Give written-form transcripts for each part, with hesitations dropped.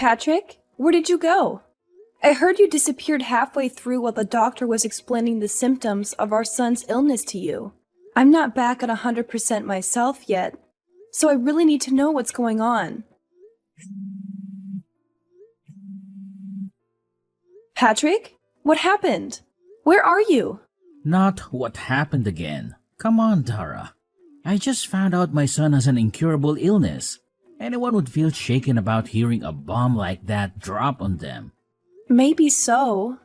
Patrick, where did you go? I heard you disappeared halfway through while the doctor was explaining the symptoms of our son's illness to you. I'm not back at 100% myself yet, so I really need to know what's going on. Patrick, what happened? Where are you? Not what happened again. Come on, Dara. I just found out my son has an incurable illness. Anyone would feel shaken about hearing a bomb like that drop on them. Maybe so,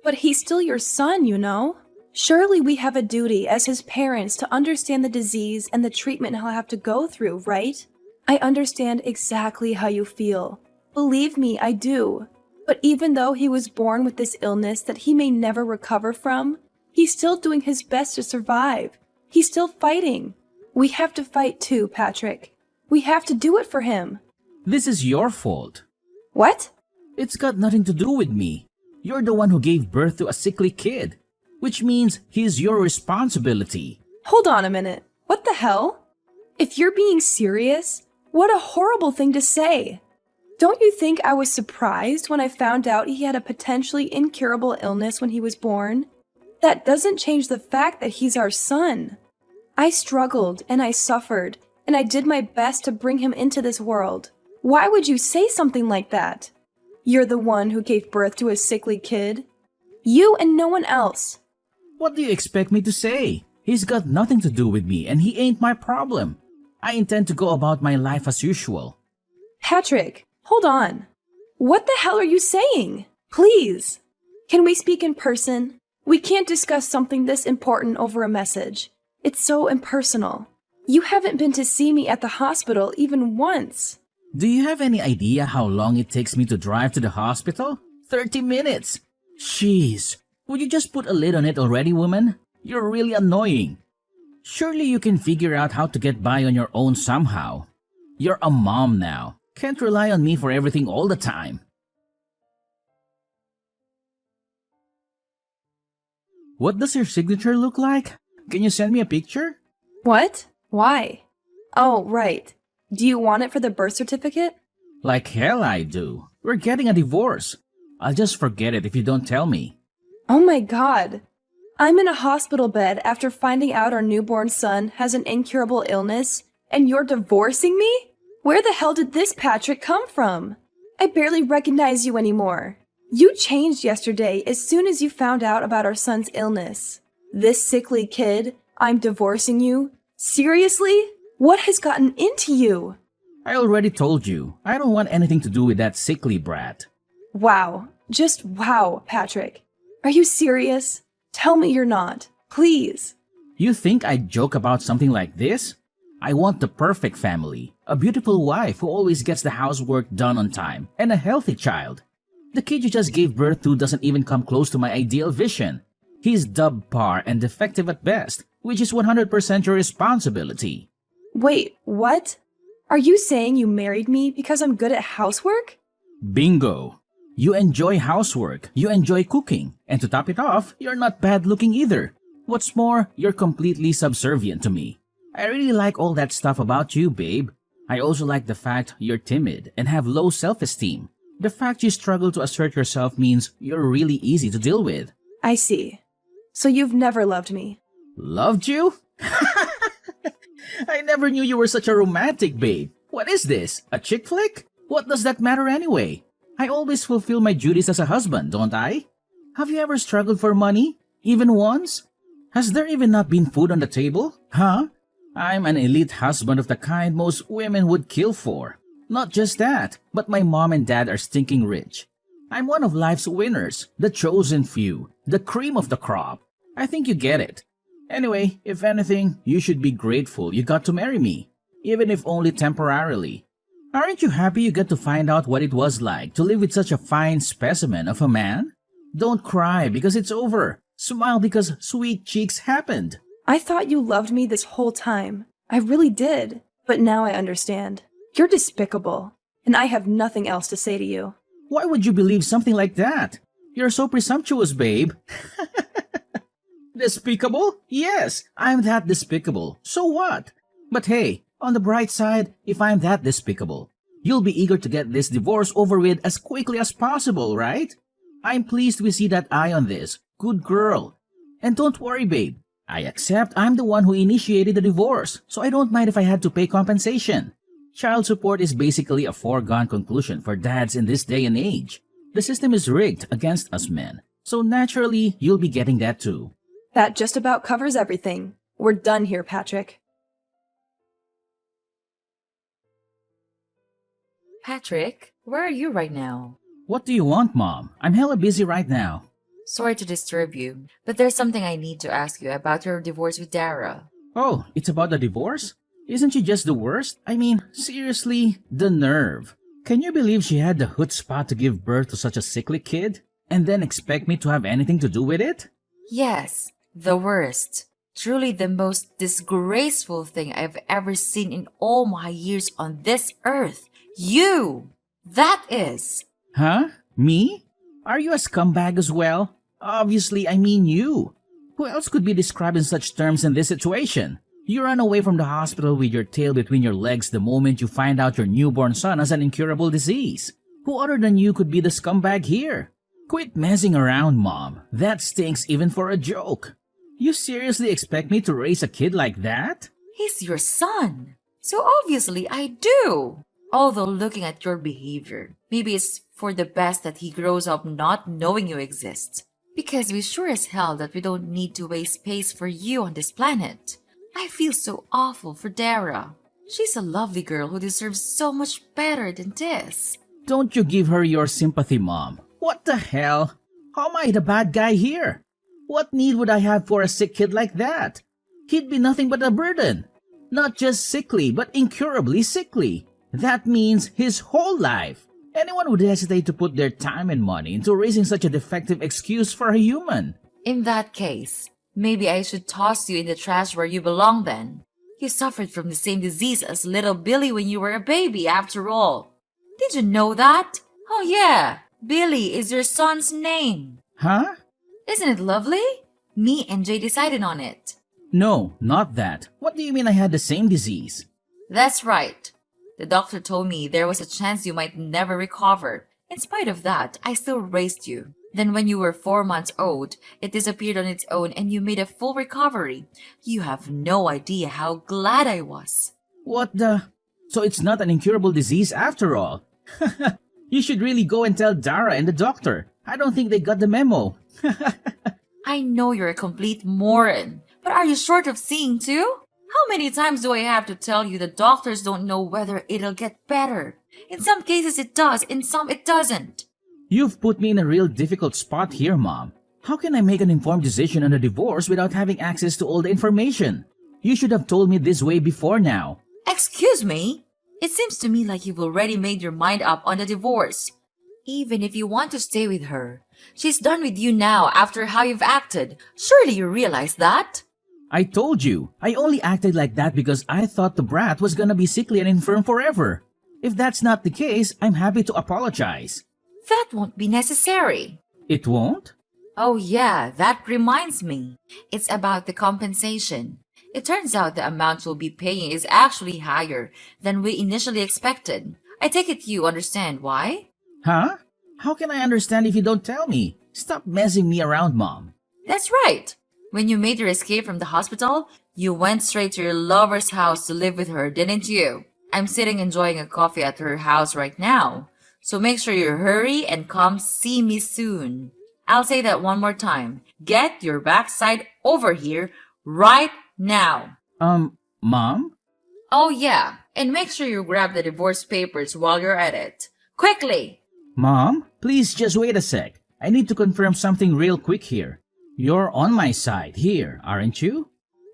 but he's still your son, you know? Surely we have a duty as his parents to understand the disease and the treatment he'll have to go through, right? I understand exactly how you feel. Believe me, I do. But even though he was born with this illness that he may never recover from, he's still doing his best to survive. He's still fighting. We have to fight too, Patrick. We have to do it for him. This is your fault. What? It's got nothing to do with me. You're the one who gave birth to a sickly kid, which means he's your responsibility. Hold on a minute. What the hell? If you're being serious, what a horrible thing to say. Don't you think I was surprised when I found out he had a potentially incurable illness when he was born? That doesn't change the fact that he's our son. I struggled and I suffered, and I did my best to bring him into this world. Why would you say something like that? You're the one who gave birth to a sickly kid. You and no one else. What do you expect me to say? He's got nothing to do with me and he ain't my problem. I intend to go about my life as usual. Patrick, hold on. What the hell are you saying? Please. Can we speak in person? We can't discuss something this important over a message. It's so impersonal. You haven't been to see me at the hospital even once. Do you have any idea how long it takes me to drive to the hospital? 30 minutes! Jeez, would you just put a lid on it already, woman? You're really annoying. Surely you can figure out how to get by on your own somehow. You're a mom now. Can't rely on me for everything all the time. What does your signature look like? Can you send me a picture? What? Why? Oh, right. Do you want it for the birth certificate? Like hell I do. We're getting a divorce. I'll just forget it if you don't tell me. Oh my god. I'm in a hospital bed after finding out our newborn son has an incurable illness, and you're divorcing me? Where the hell did this Patrick come from? I barely recognize you anymore. You changed yesterday as soon as you found out about our son's illness. This sickly kid, I'm divorcing you? Seriously? What has gotten into you? I already told you. I don't want anything to do with that sickly brat. Wow. Just wow, Patrick. Are you serious? Tell me you're not. Please. You think I'd joke about something like this? I want the perfect family. A beautiful wife who always gets the housework done on time, and a healthy child. The kid you just gave birth to doesn't even come close to my ideal vision. He's subpar and defective at best, which is 100% your responsibility. Wait, what? Are you saying you married me because I'm good at housework? Bingo! You enjoy housework, you enjoy cooking, and to top it off, you're not bad looking either. What's more, you're completely subservient to me. I really like all that stuff about you, babe. I also like the fact you're timid and have low self-esteem. The fact you struggle to assert yourself means you're really easy to deal with. I see. So you've never loved me. Loved you? I never knew you were such a romantic, babe. What is this? A chick flick? What does that matter anyway? I always fulfill my duties as a husband, don't I? Have you ever struggled for money? Even once? Has there even not been food on the table? Huh? I'm an elite husband of the kind most women would kill for. Not just that, but my mom and dad are stinking rich. I'm one of life's winners, the chosen few, the cream of the crop. I think you get it. Anyway, if anything, you should be grateful you got to marry me, even if only temporarily. Aren't you happy you get to find out what it was like to live with such a fine specimen of a man? Don't cry because it's over. Smile because sweet cheeks happened. I thought you loved me this whole time. I really did. But now I understand. You're despicable, and I have nothing else to say to you. Why would you believe something like that? You're so presumptuous, babe. Despicable? Yes, I'm that despicable. So what? But hey, on the bright side, if I'm that despicable, You'll be eager to get this divorce over with as quickly as possible, right? I'm pleased we see that eye on this. Good girl. And don't worry, babe. I accept I'm the one who initiated the divorce, so I don't mind if I had to pay compensation. Child support is basically a foregone conclusion for dads in this day and age. The system is rigged against us men, so naturally you'll be getting that too. That just about covers everything. We're done here, Patrick. Patrick, where are you right now? What do you want, Mom? I'm hella busy right now. Sorry to disturb you, but there's something I need to ask you about your divorce with Dara. Oh, it's about the divorce? Isn't she just the worst? I mean, seriously, the nerve. Can you believe she had the chutzpah to give birth to such a sickly kid? And then expect me to have anything to do with it? Yes, the worst. Truly the most disgraceful thing I've ever seen in all my years on this earth. You! That is! Huh? Me? Are you a scumbag as well? Obviously, I mean you. Who else could be described in such terms in this situation? You ran away from the hospital with your tail between your legs the moment you find out your newborn son has an incurable disease. Who other than you could be the scumbag here? Quit messing around, Mom. That stinks even for a joke. You seriously expect me to raise a kid like that? He's your son. So obviously I do. Although looking at your behavior, maybe it's for the best that he grows up not knowing you exist. Because we sure as hell that we don't need to waste space for you on this planet. I feel so awful for Dara. She's a lovely girl who deserves so much better than this. Don't you give her your sympathy, Mom. What the hell? How am I the bad guy here? What need would I have for a sick kid like that? He'd be nothing but a burden. Not just sickly, but incurably sickly. That means his whole life. Anyone would hesitate to put their time and money into raising such a defective excuse for a human. In that case, maybe I should toss you in the trash where you belong then. You suffered from the same disease as little Billy when you were a baby, after all. Did you know that? Oh yeah, Billy is your son's name. Huh? Isn't it lovely? Me and Jay decided on it. No, not that. What do you mean I had the same disease? That's right. The doctor told me there was a chance you might never recover. In spite of that, I still raised you. Then when you were 4 months old, it disappeared on its own and you made a full recovery. You have no idea how glad I was. What the? So it's not an incurable disease after all. You should really go and tell Dara and the doctor. I don't think they got the memo. I know you're a complete moron, but are you short of seeing too? How many times do I have to tell you the doctors don't know whether it'll get better? In some cases it does, in some it doesn't. You've put me in a real difficult spot here, Mom. How can I make an informed decision on a divorce without having access to all the information? You should have told me this way before now. Excuse me? It seems to me like you've already made your mind up on the divorce. Even if you want to stay with her, she's done with you now after how you've acted. Surely you realize that? I told you, I only acted like that because I thought the brat was gonna be sickly and infirm forever. If that's not the case, I'm happy to apologize. That won't be necessary. It won't? Oh yeah, that reminds me. It's about the compensation. It turns out the amount we'll be paying is actually higher than we initially expected. I take it you understand why? Huh? How can I understand if you don't tell me? Stop messing me around, Mom. That's right. When you made your escape from the hospital, you went straight to your lover's house to live with her, didn't you? I'm sitting enjoying a coffee at her house right now. So make sure you hurry and come see me soon. I'll say that one more time. Get your backside over here right now. Mom? Oh yeah, and make sure you grab the divorce papers while you're at it. Quickly! Mom, please just wait a sec. I need to confirm something real quick here. You're on my side here, aren't you?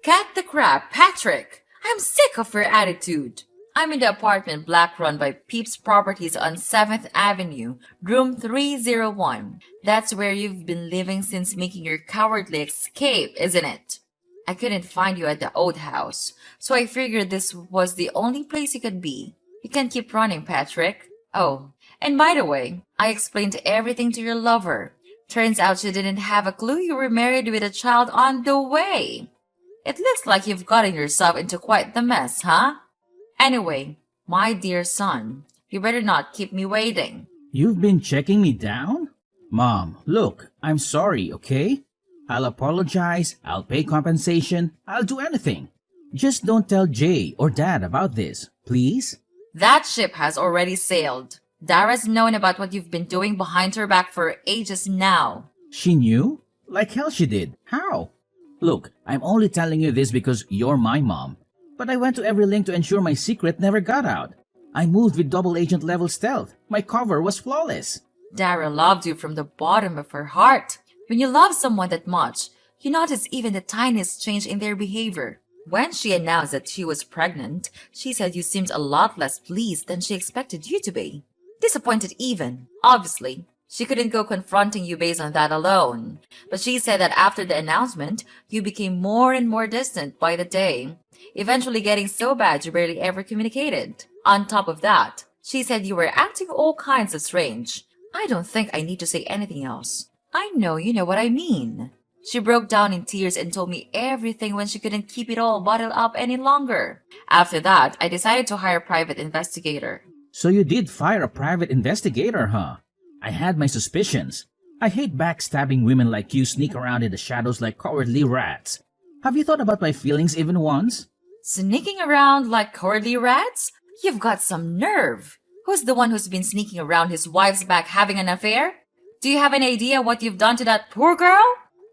Cut the crap, Patrick! I'm sick of your attitude. I'm in the apartment block run by Peeps Properties on 7th Avenue, room 301. That's where you've been living since making your cowardly escape, isn't it? I couldn't find you at the old house, so I figured this was the only place you could be. You can keep running, Patrick. Oh, and by the way, I explained everything to your lover. Turns out she didn't have a clue you were married with a child on the way. It looks like you've gotten yourself into quite the mess, huh? Anyway, my dear son, You better not keep me waiting. You've been checking me down? Mom, look, I'm sorry, okay? I'll apologize, I'll pay compensation, I'll do anything. Just don't tell Jay or Dad about this, please? That ship has already sailed. Dara's known about what you've been doing behind her back for ages now. She knew? Like hell she did. How? Look, I'm only telling you this because you're my mom. But I went to every link to ensure my secret never got out. I moved with double agent level stealth. My cover was flawless. Dara loved you from the bottom of her heart. When you love someone that much, you notice even the tiniest change in their behavior. When she announced that she was pregnant, she said you seemed a lot less pleased than she expected you to be. Disappointed even, obviously. She couldn't go confronting you based on that alone. But she said that after the announcement, you became more and more distant by the day, eventually getting so bad you barely ever communicated. On top of that, she said you were acting all kinds of strange. I don't think I need to say anything else. I know you know what I mean. She broke down in tears and told me everything when she couldn't keep it all bottled up any longer. After that, I decided to hire a private investigator. So you did fire a private investigator, huh? I had my suspicions. I hate backstabbing women like you sneak around in the shadows like cowardly rats. Have you thought about my feelings even once? Sneaking around like cowardly rats? You've got some nerve. Who's the one who's been sneaking around his wife's back having an affair? Do you have any idea what you've done to that poor girl?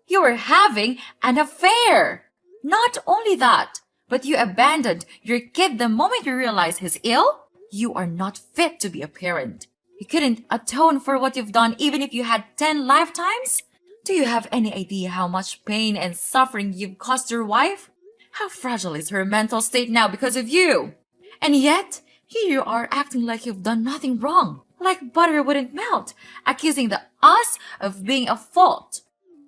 You were having an affair. Not only that, but you abandoned your kid the moment you realized he's ill. You are not fit to be a parent. You couldn't atone for what you've done even if you had 10 lifetimes? Do you have any idea how much pain and suffering you've caused your wife? How fragile is her mental state now because of you? And yet, here you are acting like you've done nothing wrong, like butter wouldn't melt, accusing us of being at fault.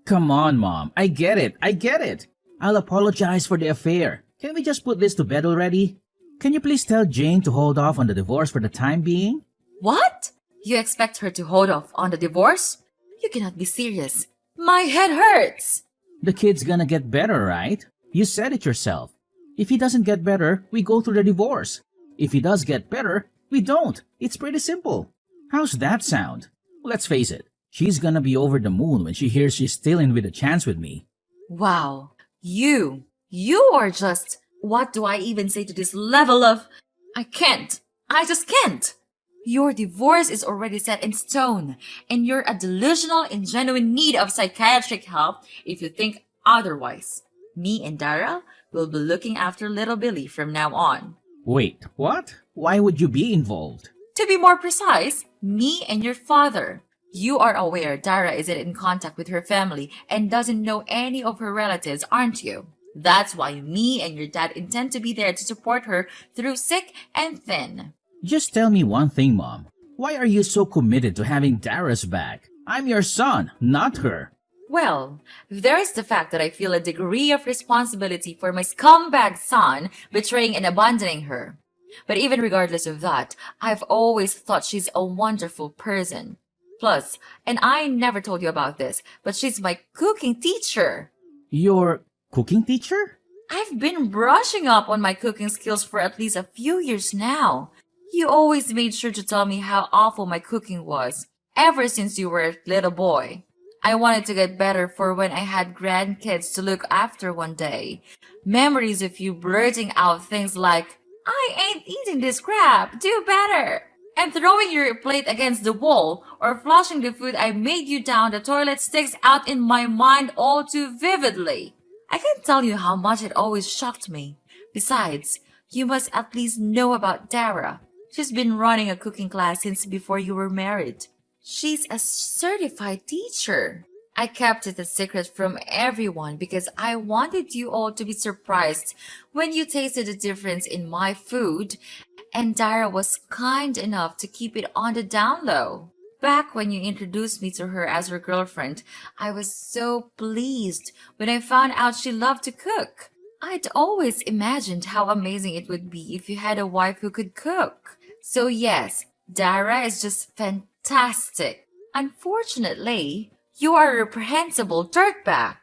Come on, Mom. I get it. I'll apologize for the affair. Can we just put this to bed already? Can you please tell Jane to hold off on the divorce for the time being? What? You expect her to hold off on the divorce? You cannot be serious. My head hurts. The kid's gonna get better, right? You said it yourself. If he doesn't get better, we go through the divorce. If he does get better, we don't. It's pretty simple. How's that sound? Let's face it, she's gonna be over the moon when she hears she's still in with a chance with me. Wow. You are just... What do I even say to this level of... I can't. I just can't. Your divorce is already set in stone, and you're a delusional in genuine need of psychiatric help if you think otherwise. Me and Dara will be looking after little Billy from now on. Wait, what? Why would you be involved? To be more precise, me and your father. You are aware Dara isn't in contact with her family and doesn't know any of her relatives, aren't you? That's why me and your dad intend to be there to support her through thick and thin. Just tell me one thing, Mom. Why are you so committed to having Dara's back? I'm your son, not her. Well, there's the fact that I feel a degree of responsibility for my scumbag son betraying and abandoning her. But even regardless of that, I've always thought she's a wonderful person. Plus, and I never told you about this, but she's my cooking teacher. Your cooking teacher? I've been brushing up on my cooking skills for at least a few years now. You always made sure to tell me how awful my cooking was, ever since you were a little boy. I wanted to get better for when I had grandkids to look after one day. Memories of you blurting out things like, I ain't eating this crap, do better, and throwing your plate against the wall or flushing the food I made you down the toilet sticks out in my mind all too vividly. I can't tell you how much it always shocked me. Besides, you must at least know about Dara. She's been running a cooking class since before you were married. She's a certified teacher. I kept it a secret from everyone because I wanted you all to be surprised when you tasted the difference in my food, and Dara was kind enough to keep it on the down low. Back when you introduced me to her as her girlfriend, I was so pleased when I found out she loved to cook. I'd always imagined how amazing it would be if you had a wife who could cook. So yes, Dara is just fantastic. Unfortunately, you are a reprehensible dirtbag,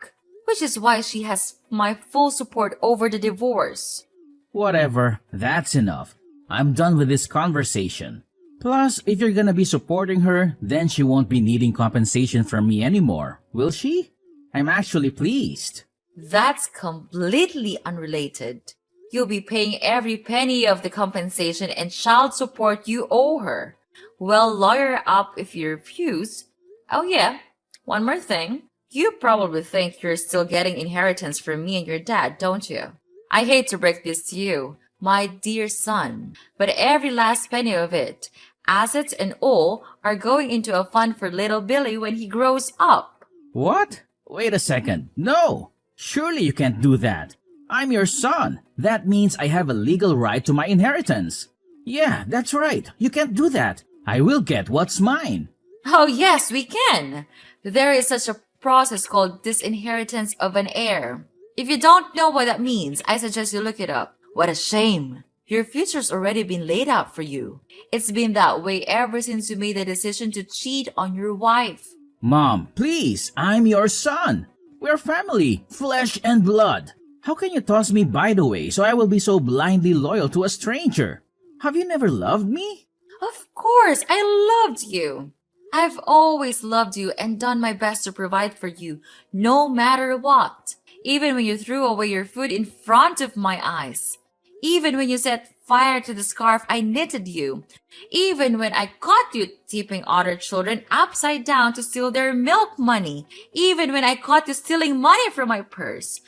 which is why she has my full support over the divorce. Whatever, that's enough. I'm done with this conversation. Plus, if you're gonna be supporting her, then she won't be needing compensation from me anymore, will she? I'm actually pleased. That's completely unrelated. You'll be paying every penny of the compensation and child support you owe her. Well, lawyer up if you refuse. Oh yeah, one more thing. You probably think you're still getting inheritance from me and your dad, don't you? I hate to break this to you, my dear son, but every last penny of it, assets and all, are going into a fund for little Billy when he grows up. What? Wait a second. No! Surely you can't do that. I'm your son. That means I have a legal right to my inheritance. Yeah, that's right. You can't do that. I will get what's mine. Oh yes, we can. There is such a process called disinheritance of an heir. If you don't know what that means, I suggest you look it up. What a shame. Your future's already been laid out for you. It's been that way ever since you made the decision to cheat on your wife. Mom, please, I'm your son. We're family, flesh and blood. How can you toss me by the way so I will be so blindly loyal to a stranger? Have you never loved me? Of course, I loved you. I've always loved you and done my best to provide for you, no matter what. Even when you threw away your food in front of my eyes. Even when you set fire to the scarf I knitted you. Even when I caught you tipping other children upside down to steal their milk money. Even when I caught you stealing money from my purse.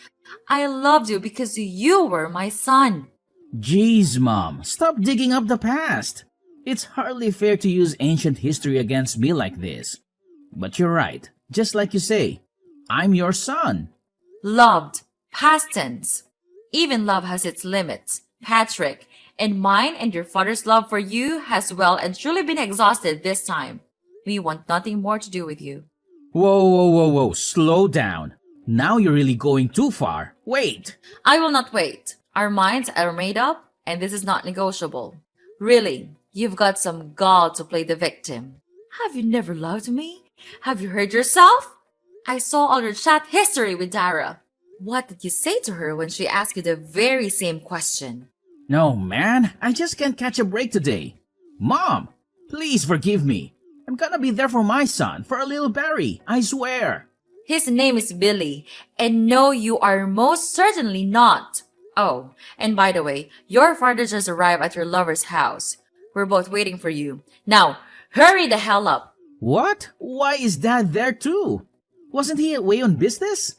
I loved you because you were my son. Jeez, Mom, stop digging up the past. It's hardly fair to use ancient history against me like this. But you're right, just like you say, I'm your son. Loved. Past tense. Even love has its limits, Patrick, and mine and your father's love for you has well and truly been exhausted this time. We want nothing more to do with you. Whoa, slow down. Now you're really going too far. Wait. I will not wait. Our minds are made up, and this is not negotiable. Really, you've got some gall to play the victim. Have you never loved me? Have you heard yourself? I saw all your chat history with Dara. What did you say to her when she asked you the very same question? No, man, I just can't catch a break today. Mom, please forgive me. I'm gonna be there for my son, for a little Barry, I swear. His name is Billy, and no, you are most certainly not. Oh, and by the way, your father just arrived at your lover's house. We're both waiting for you. Now, hurry the hell up. What? Why is Dad there too? Wasn't he away on business?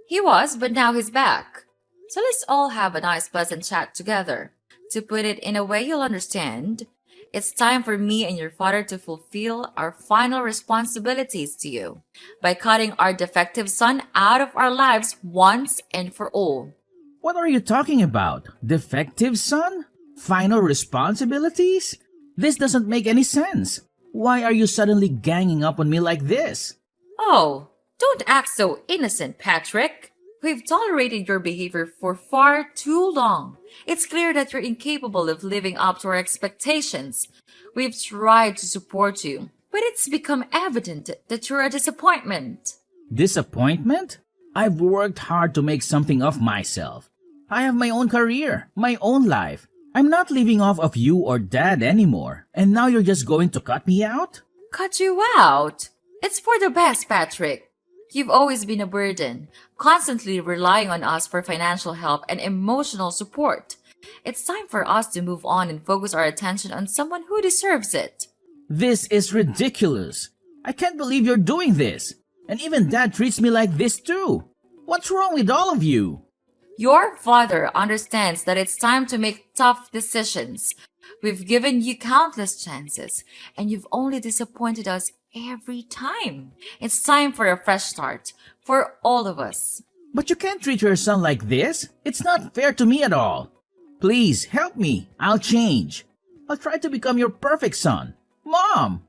He was, but now he's back. So let's all have a nice pleasant chat together. To put it in a way you'll understand, it's time for me and your father to fulfill our final responsibilities to you by cutting our defective son out of our lives once and for all. What are you talking about? Defective son? Final responsibilities? This doesn't make any sense. Why are you suddenly ganging up on me like this? Oh, don't act so innocent, Patrick. We've tolerated your behavior for far too long. It's clear that you're incapable of living up to our expectations. We've tried to support you, but it's become evident that you're a disappointment. Disappointment? I've worked hard to make something of myself. I have my own career, my own life. I'm not living off of you or Dad anymore, and now you're just going to cut me out? Cut you out? It's for the best, Patrick. You've always been a burden, constantly relying on us for financial help and emotional support. It's time for us to move on and focus our attention on someone who deserves it. This is ridiculous. I can't believe you're doing this. And even Dad treats me like this too. What's wrong with all of you? Your father understands that it's time to make tough decisions. We've given you countless chances, and you've only disappointed us every time. It's time for a fresh start, for all of us. But you can't treat your son like this. It's not fair to me at all. Please, help me. I'll change. I'll try to become your perfect son. Mom!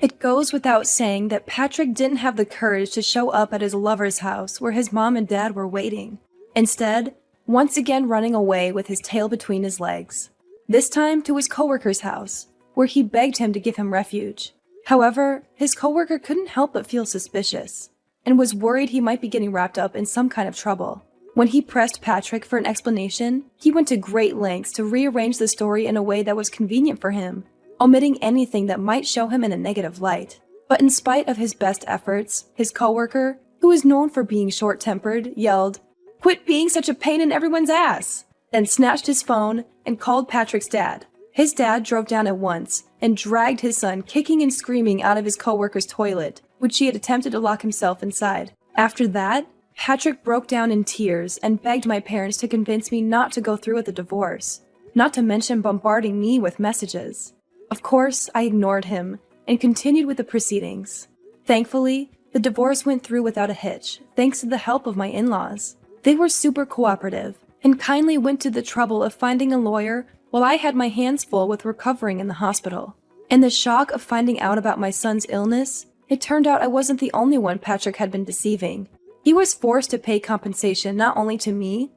It goes without saying that Patrick didn't have the courage to show up at his lover's house where his mom and dad were waiting. Instead, once again running away with his tail between his legs. This time to his coworker's house, where he begged him to give him refuge. However, his coworker couldn't help but feel suspicious, and was worried he might be getting wrapped up in some kind of trouble. When he pressed Patrick for an explanation, he went to great lengths to rearrange the story in a way that was convenient for him, omitting anything that might show him in a negative light. But in spite of his best efforts, his coworker, who is known for being short-tempered, yelled, "Quit being such a pain in everyone's ass!" Then snatched his phone and called Patrick's dad. His dad drove down at once and dragged his son kicking and screaming out of his coworker's toilet, which he had attempted to lock himself inside. After that, Patrick broke down in tears and begged my parents to convince me not to go through with the divorce, not to mention bombarding me with messages. Of course, I ignored him and continued with the proceedings. Thankfully, the divorce went through without a hitch, thanks to the help of my in-laws. They were super cooperative and kindly went to the trouble of finding a lawyer while I had my hands full with recovering in the hospital. In the shock of finding out about my son's illness, it turned out I wasn't the only one Patrick had been deceiving. He was forced to pay compensation not only to me,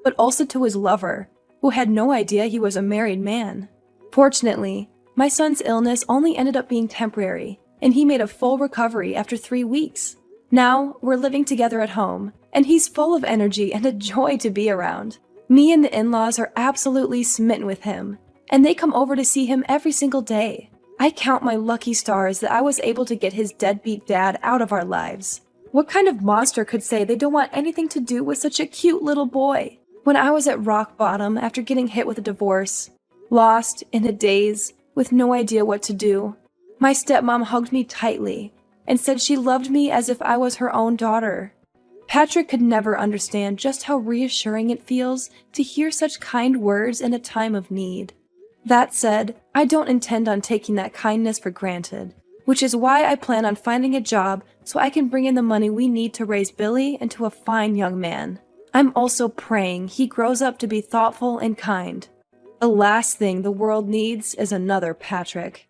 but also to his lover, who had no idea he was a married man. Fortunately, my son's illness only ended up being temporary, and he made a full recovery after 3 weeks. Now, we're living together at home, and he's full of energy and a joy to be around. Me and the in-laws are absolutely smitten with him, and they come over to see him every single day. I count my lucky stars that I was able to get his deadbeat dad out of our lives. What kind of monster could say they don't want anything to do with such a cute little boy? When I was at rock bottom after getting hit with a divorce, lost, in a daze, with no idea what to do, my stepmom hugged me tightly and said she loved me as if I was her own daughter. Patrick could never understand just how reassuring it feels to hear such kind words in a time of need. That said, I don't intend on taking that kindness for granted, which is why I plan on finding a job so I can bring in the money we need to raise Billy into a fine young man. I'm also praying he grows up to be thoughtful and kind. The last thing the world needs is another Patrick.